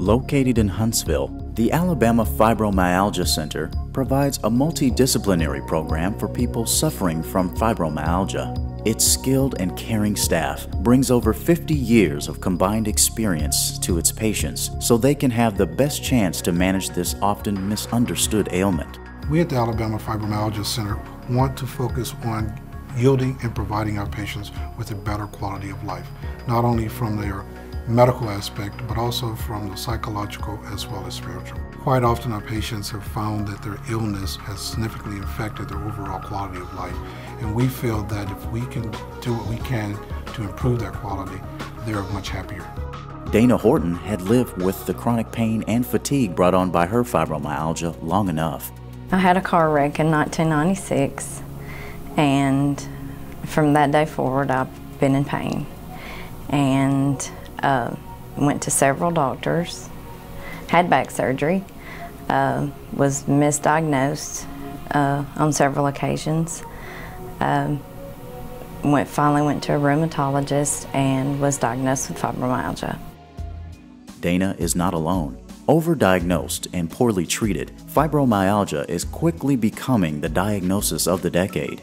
Located in Huntsville, the Alabama Fibromyalgia Center provides a multidisciplinary program for people suffering from fibromyalgia. Its skilled and caring staff brings over 50 years of combined experience to its patients so they can have the best chance to manage this often misunderstood ailment. We at the Alabama Fibromyalgia Center want to focus on yielding and providing our patients with a better quality of life, not only from their medical aspect, but also from the psychological as well as spiritual. Quite often our patients have found that their illness has significantly affected their overall quality of life, and we feel that if we can do what we can to improve their quality, they're much happier. Dana Horton had lived with the chronic pain and fatigue brought on by her fibromyalgia long enough. I had a car wreck in 1996, and from that day forward I've been in pain, and went to several doctors, had back surgery, was misdiagnosed on several occasions, finally went to a rheumatologist and was diagnosed with fibromyalgia. Dana is not alone. Overdiagnosed and poorly treated, fibromyalgia is quickly becoming the diagnosis of the decade.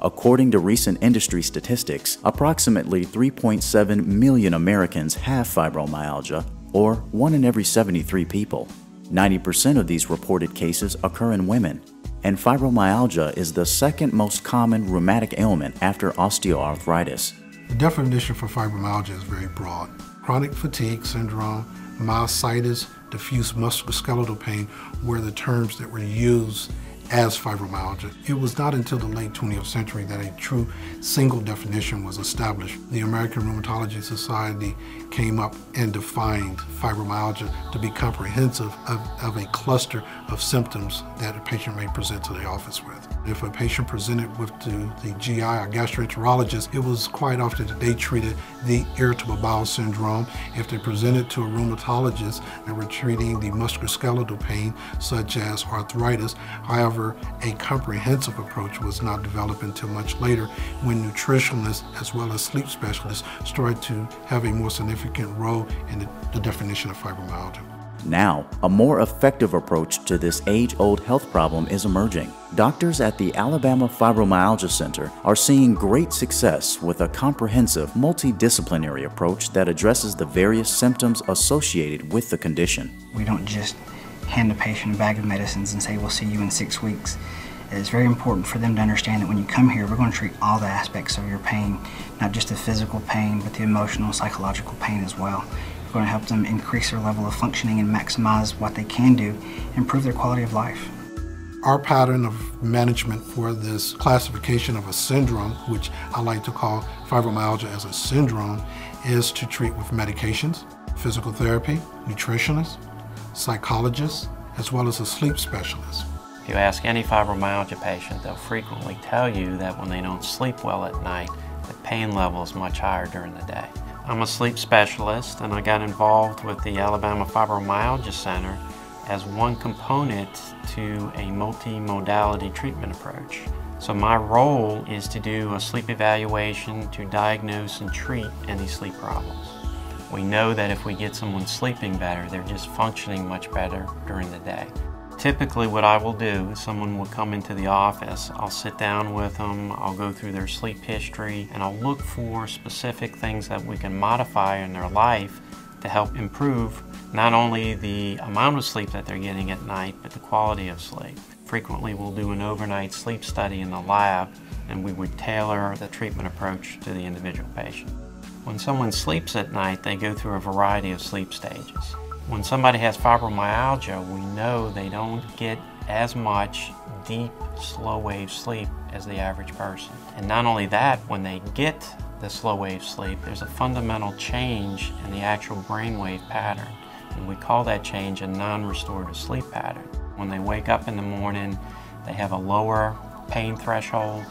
According to recent industry statistics, approximately 3.7 million Americans have fibromyalgia, or 1 in every 73 people. 90% of these reported cases occur in women, and fibromyalgia is the second most common rheumatic ailment after osteoarthritis. The definition for fibromyalgia is very broad. Chronic fatigue syndrome, myositis, diffuse musculoskeletal pain were the terms that were used as fibromyalgia. It was not until the late 20th century that a true single definition was established. The American Rheumatology Society came up and defined fibromyalgia to be comprehensive of a cluster of symptoms that a patient may present to the office with. If a patient presented with the GI or gastroenterologist, it was quite often that they treated the irritable bowel syndrome. If they presented to a rheumatologist, they were treating the musculoskeletal pain such as arthritis. However, a comprehensive approach was not developed until much later when nutritionists as well as sleep specialists started to have a more significant role in the definition of fibromyalgia. Now, a more effective approach to this age-old health problem is emerging. Doctors at the Alabama Fibromyalgia Center are seeing great success with a comprehensive, multidisciplinary approach that addresses the various symptoms associated with the condition. We don't just hand a patient a bag of medicines and say, we'll see you in 6 weeks. It's very important for them to understand that when you come here, we're going to treat all the aspects of your pain, not just the physical pain, but the emotional, psychological pain as well. We're going to help them increase their level of functioning and maximize what they can do, improve their quality of life. Our pattern of management for this classification of a syndrome, which I like to call fibromyalgia as a syndrome, is to treat with medications, physical therapy, nutritionists, psychologists, as well as a sleep specialist. If you ask any fibromyalgia patient, they'll frequently tell you that when they don't sleep well at night, the pain level is much higher during the day. I'm a sleep specialist, and I got involved with the Alabama Fibromyalgia Center as one component to a multi-modality treatment approach. So my role is to do a sleep evaluation to diagnose and treat any sleep problems. We know that if we get someone sleeping better, they're just functioning much better during the day. Typically what I will do is someone will come into the office, I'll sit down with them, I'll go through their sleep history, and I'll look for specific things that we can modify in their life to help improve not only the amount of sleep that they're getting at night, but the quality of sleep. Frequently we'll do an overnight sleep study in the lab, and we would tailor the treatment approach to the individual patient. When someone sleeps at night, they go through a variety of sleep stages. When somebody has fibromyalgia, we know they don't get as much deep, slow-wave sleep as the average person. And not only that, when they get the slow-wave sleep, there's a fundamental change in the actual brainwave pattern. And we call that change a non-restorative sleep pattern. When they wake up in the morning, they have a lower pain threshold,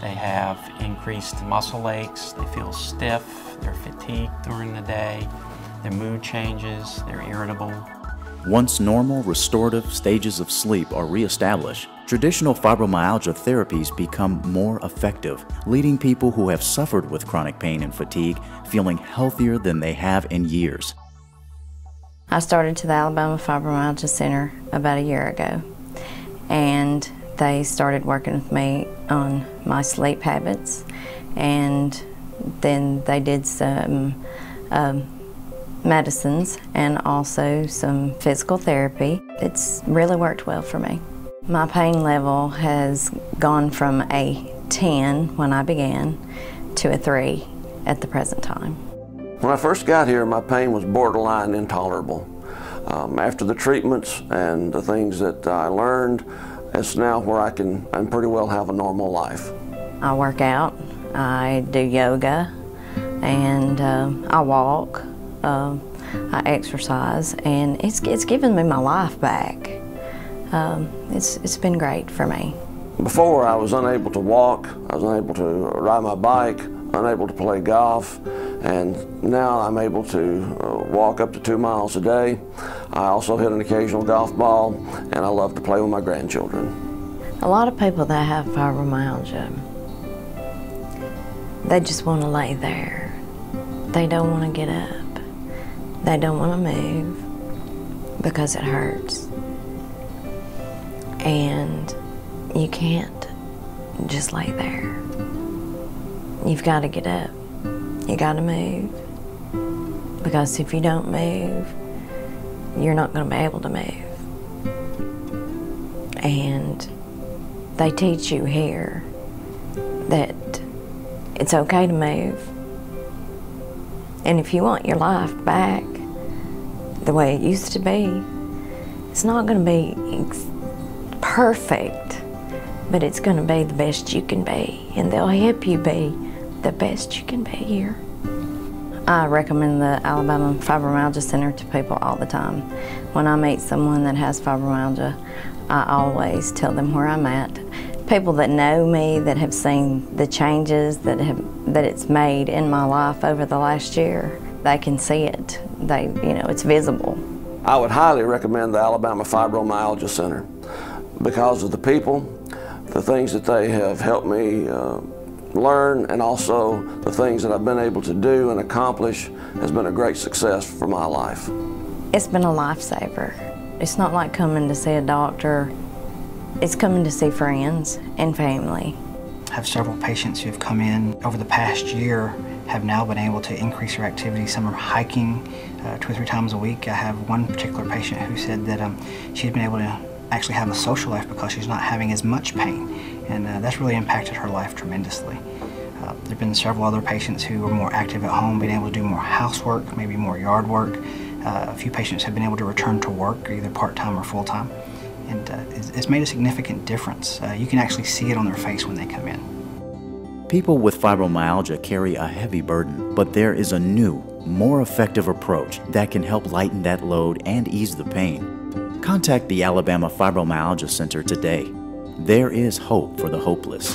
they have increased muscle aches, they feel stiff, they're fatigued during the day, their mood changes, they're irritable. Once normal restorative stages of sleep are reestablished, traditional fibromyalgia therapies become more effective, leading people who have suffered with chronic pain and fatigue feeling healthier than they have in years. I started to the Alabama Fibromyalgia Center about a year ago, and they started working with me on my sleep habits, and then they did some medicines and also some physical therapy. It's really worked well for me. My pain level has gone from a 10 when I began to a 3 at the present time. When I first got here, my pain was borderline intolerable. After the treatments and the things that I learned, it's now where I can pretty well have a normal life. I work out, I do yoga, and I walk, I exercise, and it's given me my life back. It's been great for me. Before, I was unable to walk, I was unable to ride my bike, unable to play golf, and now I'm able to walk up to 2 miles a day. I also hit an occasional golf ball, and I love to play with my grandchildren. A lot of people that have fibromyalgia, they just want to lay there. They don't want to get up. They don't want to move because it hurts. And you can't just lay there. You've got to get up. You got to move. Because if you don't move, you're not going to be able to move. And they teach you here that it's okay to move. And if you want your life back the way it used to be, it's not going to be perfect, but it's going to be the best you can be, and they'll help you be the best you can be here. I recommend the Alabama Fibromyalgia Center to people all the time. When I meet someone that has fibromyalgia, I always tell them where I'm at. People that know me, that have seen the changes that it's made in my life over the last year, they can see it. It's visible. I would highly recommend the Alabama Fibromyalgia Center because of the people, the things that they have helped me learn, and also the things that I've been able to do and accomplish has been a great success for my life. It's been a lifesaver. It's not like coming to see a doctor. It's coming to see friends and family. I have several patients who have come in over the past year, have now been able to increase their activity. Some are hiking 2 or 3 times a week. I have one particular patient who said that she's been able to actually have a social life because she's not having as much pain, and that's really impacted her life tremendously. There have been several other patients who are more active at home, being able to do more housework, maybe more yard work. A few patients have been able to return to work, either part-time or full-time, and it's made a significant difference. You can actually see it on their face when they come in. People with fibromyalgia carry a heavy burden, but there is a new, more effective approach that can help lighten that load and ease the pain. Contact the Alabama Fibromyalgia Center today. There is hope for the hopeless.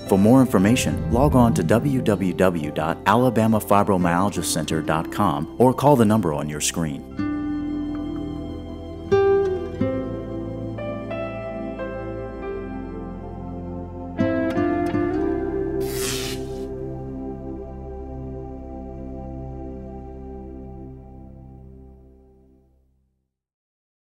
For more information, log on to www.alabamafibromyalgiacenter.com or call the number on your screen.